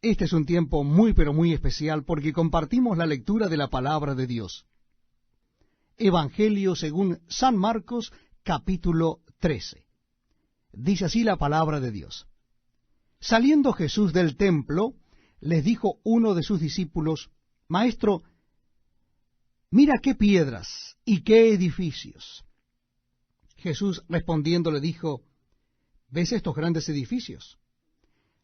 Este es un tiempo muy pero muy especial porque compartimos la lectura de la palabra de Dios. Evangelio según San Marcos, capítulo 13. Dice así la palabra de Dios. Saliendo Jesús del templo, les dijo uno de sus discípulos: Maestro, mira qué piedras y qué edificios. Jesús respondiendo le dijo: ¿Ves estos grandes edificios?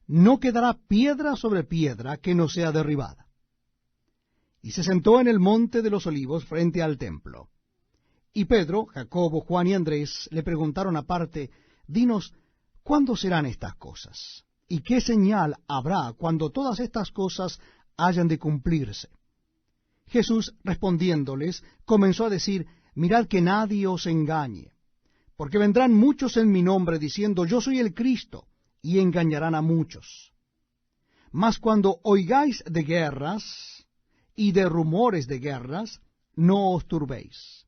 No quedará piedra sobre piedra que no sea derribada. Y se sentó en el monte de los olivos frente al templo. Y Pedro, Jacobo, Juan y Andrés le preguntaron aparte: Dinos, ¿cuándo serán estas cosas? ¿Y qué señal habrá cuando todas estas cosas hayan de cumplirse? Jesús respondiéndoles comenzó a decir: Mirad que nadie os engañe, porque vendrán muchos en mi nombre diciendo: Yo soy el Cristo, y engañarán a muchos. Mas cuando oigáis de guerras y de rumores de guerras, no os turbéis,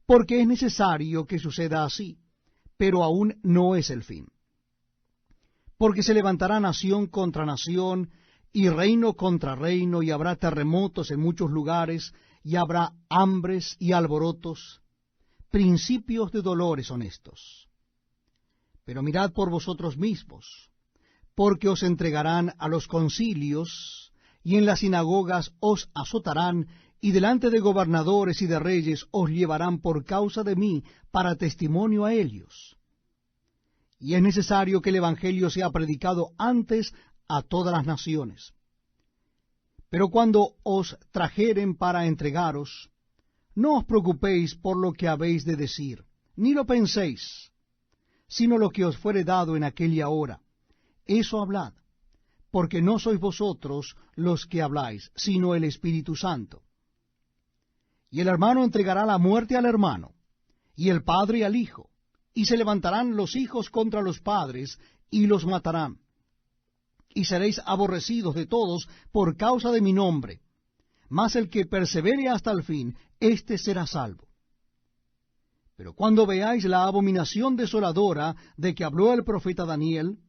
porque es necesario que suceda así, pero aún no es el fin. Porque se levantará nación contra nación, y reino contra reino, y habrá terremotos en muchos lugares, y habrá hambres y alborotos, principios de dolores son estos. Pero mirad por vosotros mismos, porque os entregarán a los concilios, y en las sinagogas os azotarán, y delante de gobernadores y de reyes os llevarán por causa de mí para testimonio a ellos. Y es necesario que el Evangelio sea predicado antes a todas las naciones. Pero cuando os trajeren para entregaros, no os preocupéis por lo que habéis de decir, ni lo penséis, sino lo que os fuere dado en aquella hora. Eso hablad, porque no sois vosotros los que habláis, sino el Espíritu Santo. Y el hermano entregará la muerte al hermano, y el padre al hijo, y se levantarán los hijos contra los padres, y los matarán. Y seréis aborrecidos de todos por causa de mi nombre, mas el que persevere hasta el fin, éste será salvo. Pero cuando veáis la abominación desoladora de que habló el profeta Daniel,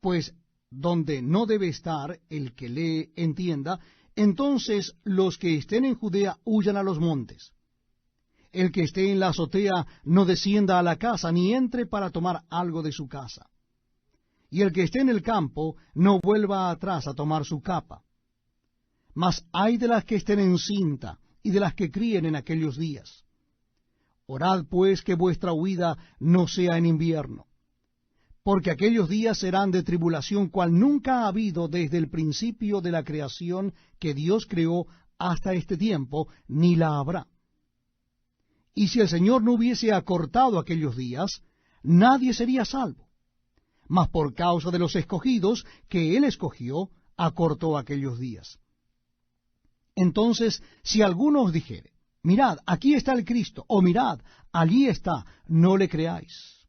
pues donde no debe estar el que lee entienda, entonces los que estén en Judea huyan a los montes. El que esté en la azotea no descienda a la casa, ni entre para tomar algo de su casa. Y el que esté en el campo no vuelva atrás a tomar su capa. Mas ay de las que estén encinta y de las que críen en aquellos días. Orad pues que vuestra huida no sea en invierno, porque aquellos días serán de tribulación cual nunca ha habido desde el principio de la creación que Dios creó hasta este tiempo, ni la habrá. Y si el Señor no hubiese acortado aquellos días, nadie sería salvo. Mas por causa de los escogidos que Él escogió, acortó aquellos días. Entonces, si alguno os dijere: Mirad, aquí está el Cristo, o mirad, allí está, no le creáis.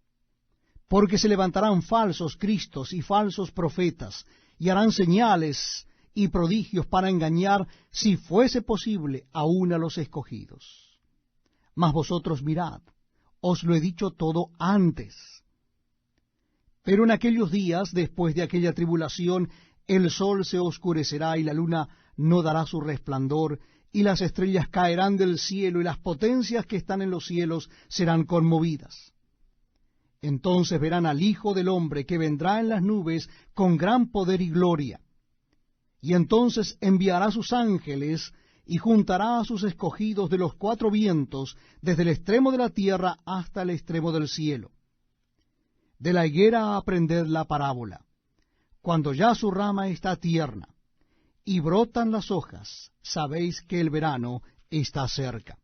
Porque se levantarán falsos cristos y falsos profetas, y harán señales y prodigios para engañar, si fuese posible, aun a los escogidos. Mas vosotros mirad, os lo he dicho todo antes. Pero en aquellos días, después de aquella tribulación, el sol se oscurecerá y la luna no dará su resplandor, y las estrellas caerán del cielo, y las potencias que están en los cielos serán conmovidas. Entonces verán al Hijo del Hombre que vendrá en las nubes con gran poder y gloria. Y entonces enviará sus ángeles y juntará a sus escogidos de los cuatro vientos, desde el extremo de la tierra hasta el extremo del cielo. De la higuera aprended la parábola. Cuando ya su rama está tierna y brotan las hojas, sabéis que el verano está cerca.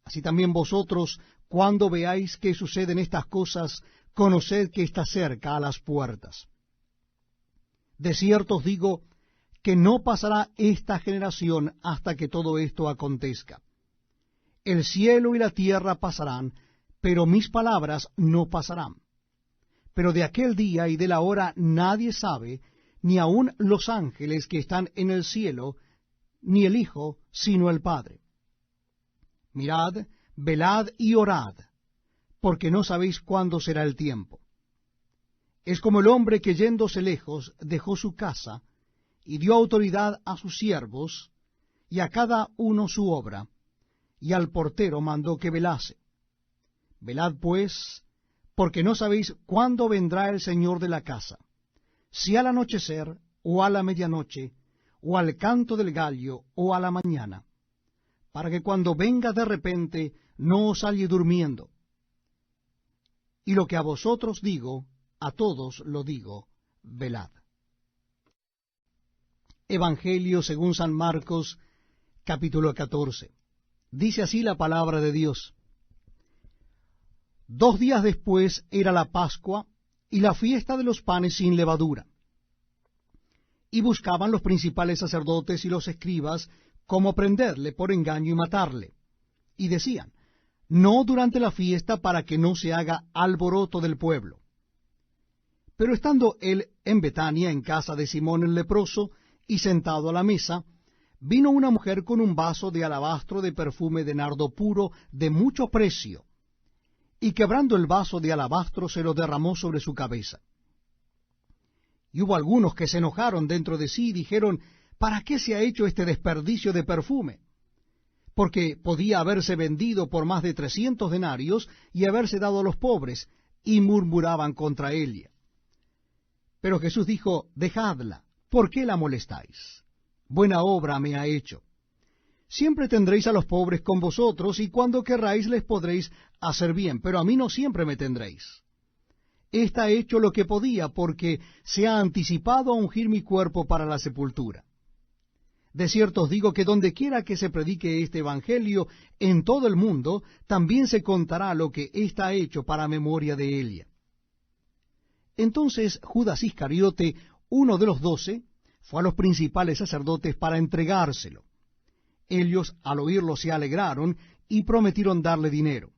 Así también vosotros, cuando veáis que suceden estas cosas, conoced que está cerca a las puertas. De cierto os digo que no pasará esta generación hasta que todo esto acontezca. El cielo y la tierra pasarán, pero mis palabras no pasarán. Pero de aquel día y de la hora nadie sabe, ni aun los ángeles que están en el cielo, ni el Hijo, sino el Padre. Mirad, velad y orad, porque no sabéis cuándo será el tiempo. Es como el hombre que yéndose lejos dejó su casa, y dio autoridad a sus siervos, y a cada uno su obra, y al portero mandó que velase. Velad pues, porque no sabéis cuándo vendrá el Señor de la casa, si al anochecer, o a la medianoche, o al canto del gallo, o a la mañana, para que cuando venga de repente no os halle durmiendo. Y lo que a vosotros digo, a todos lo digo, velad. Evangelio según San Marcos, capítulo 14. Dice así la palabra de Dios. 2 días después era la Pascua y la fiesta de los panes sin levadura. Y buscaban los principales sacerdotes y los escribas cómo prenderle por engaño y matarle. Y decían, no durante la fiesta, para que no se haga alboroto del pueblo. Pero estando él en Betania, en casa de Simón el leproso, y sentado a la mesa, vino una mujer con un vaso de alabastro de perfume de nardo puro de mucho precio, y quebrando el vaso de alabastro se lo derramó sobre su cabeza. Y hubo algunos que se enojaron dentro de sí y dijeron, ¿para qué se ha hecho este desperdicio de perfume? Porque podía haberse vendido por más de 300 denarios y haberse dado a los pobres, y murmuraban contra ella. Pero Jesús dijo, dejadla, ¿por qué la molestáis? Buena obra me ha hecho. Siempre tendréis a los pobres con vosotros, y cuando querráis les podréis hacer bien, pero a mí no siempre me tendréis. Esta ha hecho lo que podía, porque se ha anticipado a ungir mi cuerpo para la sepultura. De cierto os digo que donde quiera que se predique este evangelio en todo el mundo, también se contará lo que ésta ha hecho para memoria de ella. Entonces Judas Iscariote, uno de los 12, fue a los principales sacerdotes para entregárselo. Ellos al oírlo se alegraron y prometieron darle dinero.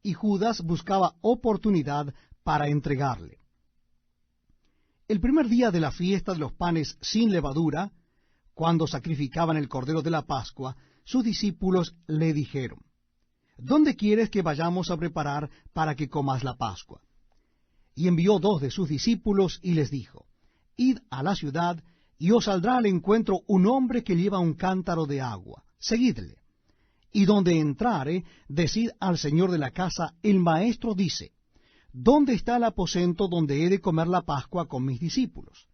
Y Judas buscaba oportunidad para entregarle. El primer día de la fiesta de los panes sin levadura, cuando sacrificaban el cordero de la Pascua, sus discípulos le dijeron, ¿dónde quieres que vayamos a preparar para que comas la Pascua? Y envió 2 de sus discípulos y les dijo, id a la ciudad, y os saldrá al encuentro un hombre que lleva un cántaro de agua. Seguidle. Y donde entrare, decid al señor de la casa, el maestro dice, ¿dónde está el aposento donde he de comer la Pascua con mis discípulos?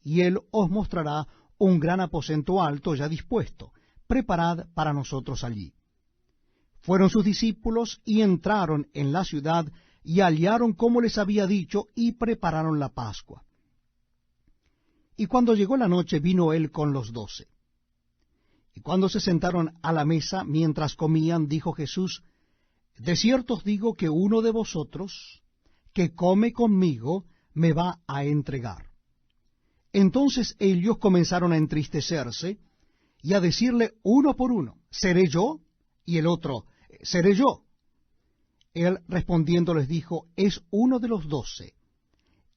Y él os mostrará un gran aposento alto ya dispuesto, preparad para nosotros allí. Fueron sus discípulos y entraron en la ciudad y hallaron como les había dicho y prepararon la Pascua. Y cuando llegó la noche vino él con los 12. Y cuando se sentaron a la mesa mientras comían, dijo Jesús, de cierto os digo que uno de vosotros que come conmigo me va a entregar. Entonces ellos comenzaron a entristecerse y a decirle uno por uno, ¿seré yo? Y el otro, ¿seré yo? Él respondiendo les dijo, es uno de los 12,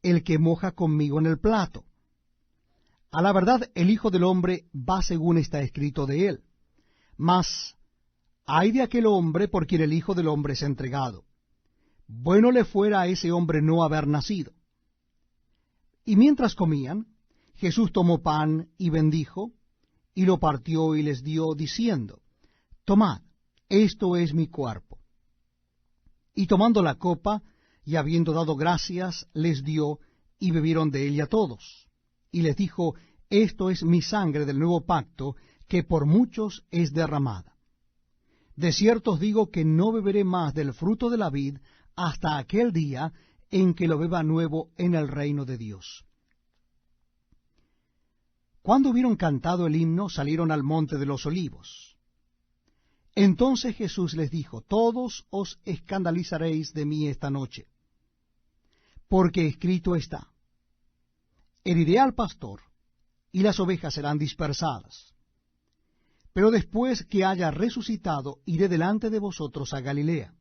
el que moja conmigo en el plato. A la verdad, el Hijo del Hombre va según está escrito de él. Mas, ay de aquel hombre por quien el Hijo del Hombre es entregado. Bueno le fuera a ese hombre no haber nacido. Y mientras comían, Jesús tomó pan y bendijo, y lo partió y les dio, diciendo, tomad, esto es mi cuerpo. Y tomando la copa, y habiendo dado gracias, les dio, y bebieron de ella todos. Y les dijo, esto es mi sangre del nuevo pacto, que por muchos es derramada. De cierto os digo que no beberé más del fruto de la vid hasta aquel día en que lo beba nuevo en el reino de Dios. Cuando hubieron cantado el himno, salieron al monte de los olivos. Entonces Jesús les dijo, todos os escandalizaréis de mí esta noche, porque escrito está, heriré al pastor, y las ovejas serán dispersadas. Pero después que haya resucitado, iré delante de vosotros a Galilea.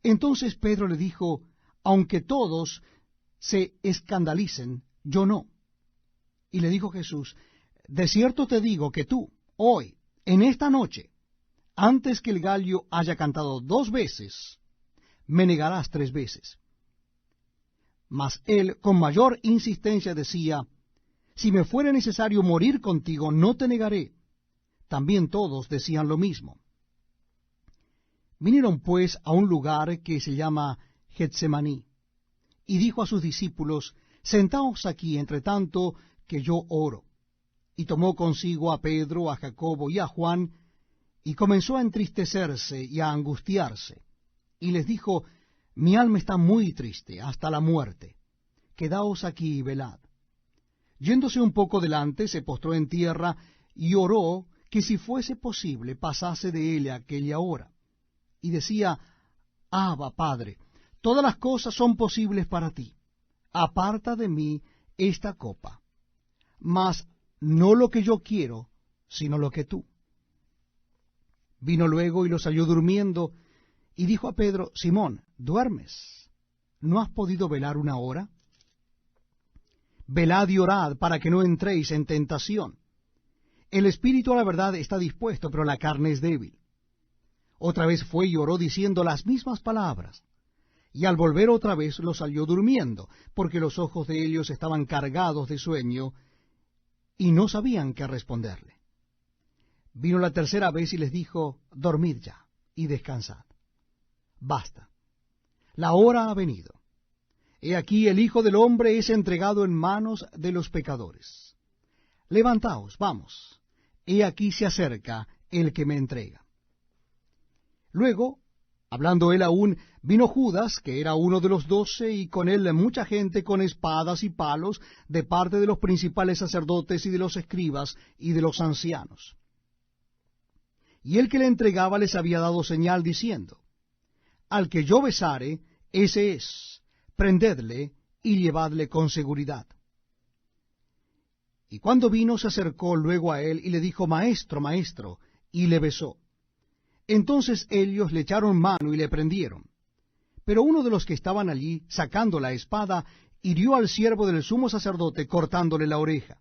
Entonces Pedro le dijo, aunque todos se escandalicen, yo no. Y le dijo Jesús, de cierto te digo que tú, hoy, en esta noche, antes que el gallo haya cantado 2 veces, me negarás 3 veces. Mas él con mayor insistencia decía, si me fuere necesario morir contigo, no te negaré. También todos decían lo mismo. Vinieron pues a un lugar que se llama Getsemaní, y dijo a sus discípulos, sentaos aquí entre tanto que yo oro. Y tomó consigo a Pedro, a Jacobo y a Juan, y comenzó a entristecerse y a angustiarse. Y les dijo, mi alma está muy triste, hasta la muerte. Quedaos aquí y velad. Yéndose un poco delante, se postró en tierra y oró que si fuese posible pasase de él aquella hora. Y decía, Abba, Padre, todas las cosas son posibles para ti. Aparta de mí esta copa. Mas no lo que yo quiero, sino lo que tú. Vino luego y los halló durmiendo, y dijo a Pedro, Simón, ¿duermes? ¿No has podido velar una hora? Velad y orad para que no entréis en tentación. El espíritu a la verdad está dispuesto, pero la carne es débil. Otra vez fue y oró diciendo las mismas palabras. Y al volver otra vez los halló durmiendo, porque los ojos de ellos estaban cargados de sueño, y no sabían qué responderle. Vino la tercera vez y les dijo, dormid ya, y descansad. Basta, la hora ha venido. He aquí el Hijo del Hombre es entregado en manos de los pecadores. Levantaos, vamos, he aquí se acerca el que me entrega. Luego, hablando él aún, vino Judas, que era uno de los 12, y con él mucha gente con espadas y palos, de parte de los principales sacerdotes y de los escribas y de los ancianos. Y el que le entregaba les había dado señal, diciendo, al que yo besare, ese es, prendedle y llevadle con seguridad. Y cuando vino, se acercó luego a él y le dijo, Maestro, Maestro, y le besó. Entonces ellos le echaron mano y le prendieron. Pero uno de los que estaban allí, sacando la espada, hirió al siervo del sumo sacerdote, cortándole la oreja.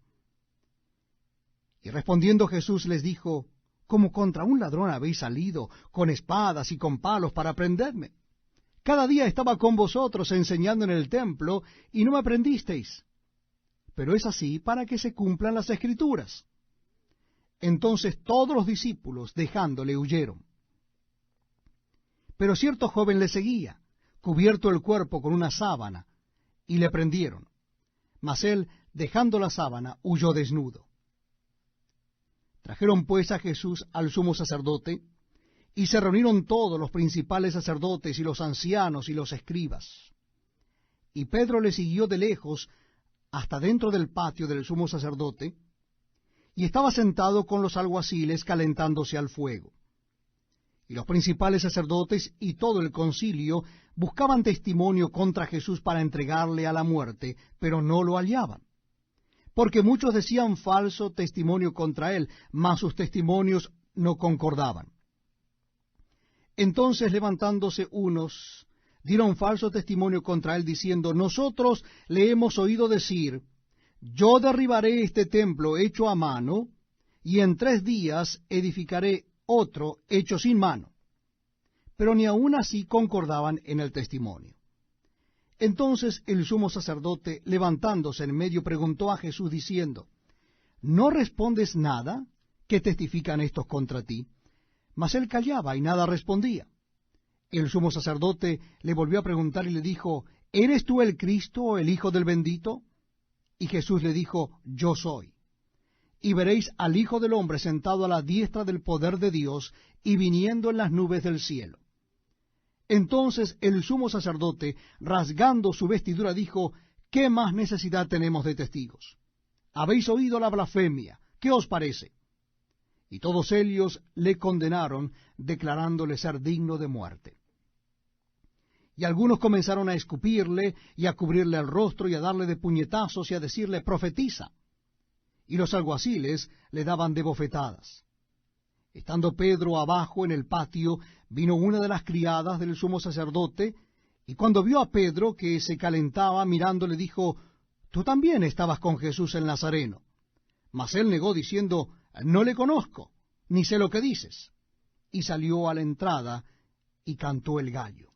Y respondiendo Jesús les dijo, como contra un ladrón habéis salido, con espadas y con palos para prenderme. Cada día estaba con vosotros enseñando en el templo, y no me prendisteis. Pero es así para que se cumplan las Escrituras. Entonces todos los discípulos, dejándole, huyeron. Pero cierto joven le seguía, cubierto el cuerpo con una sábana, y le prendieron. Mas él, dejando la sábana, huyó desnudo. Trajeron pues a Jesús al sumo sacerdote, y se reunieron todos los principales sacerdotes y los ancianos y los escribas. Y Pedro le siguió de lejos hasta dentro del patio del sumo sacerdote, y estaba sentado con los alguaciles calentándose al fuego. Y los principales sacerdotes y todo el concilio buscaban testimonio contra Jesús para entregarle a la muerte, pero no lo hallaban. Porque muchos decían falso testimonio contra él, mas sus testimonios no concordaban. Entonces, levantándose unos, dieron falso testimonio contra él, diciendo, nosotros le hemos oído decir, yo derribaré este templo hecho a mano, y en 3 días edificaré otro hecho sin mano. Pero ni aun así concordaban en el testimonio. Entonces el sumo sacerdote, levantándose en medio, preguntó a Jesús diciendo, ¿no respondes nada? ¿Qué testifican estos contra ti? Mas él callaba y nada respondía. El sumo sacerdote le volvió a preguntar y le dijo, ¿eres tú el Cristo, el Hijo del bendito? Y Jesús le dijo, yo soy. Y veréis al Hijo del hombre sentado a la diestra del poder de Dios y viniendo en las nubes del cielo. Entonces el sumo sacerdote, rasgando su vestidura, dijo, ¿qué más necesidad tenemos de testigos? Habéis oído la blasfemia, ¿qué os parece? Y todos ellos le condenaron, declarándole ser digno de muerte. Y algunos comenzaron a escupirle, y a cubrirle el rostro, y a darle de puñetazos, y a decirle, profetiza. Y los alguaciles le daban de bofetadas. Estando Pedro abajo en el patio, vino una de las criadas del sumo sacerdote, y cuando vio a Pedro que se calentaba, mirando, le dijo, tú también estabas con Jesús el Nazareno. Mas él negó, diciendo, no le conozco, ni sé lo que dices. Y salió a la entrada, y cantó el gallo.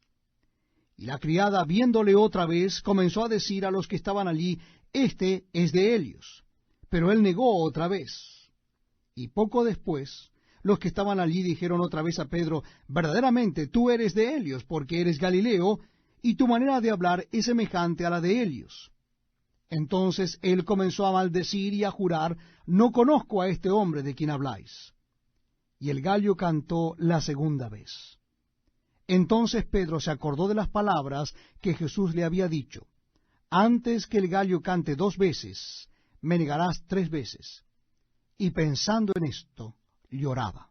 Y la criada, viéndole otra vez, comenzó a decir a los que estaban allí, este es de ellos. Pero él negó otra vez. Y poco después, los que estaban allí dijeron otra vez a Pedro, verdaderamente tú eres de ellos, porque eres Galileo, y tu manera de hablar es semejante a la de ellos. Entonces él comenzó a maldecir y a jurar, no conozco a este hombre de quien habláis. Y el gallo cantó la segunda vez. Entonces Pedro se acordó de las palabras que Jesús le había dicho, antes que el gallo cante 2 veces, me negarás 3 veces. Y pensando en esto, lloraba.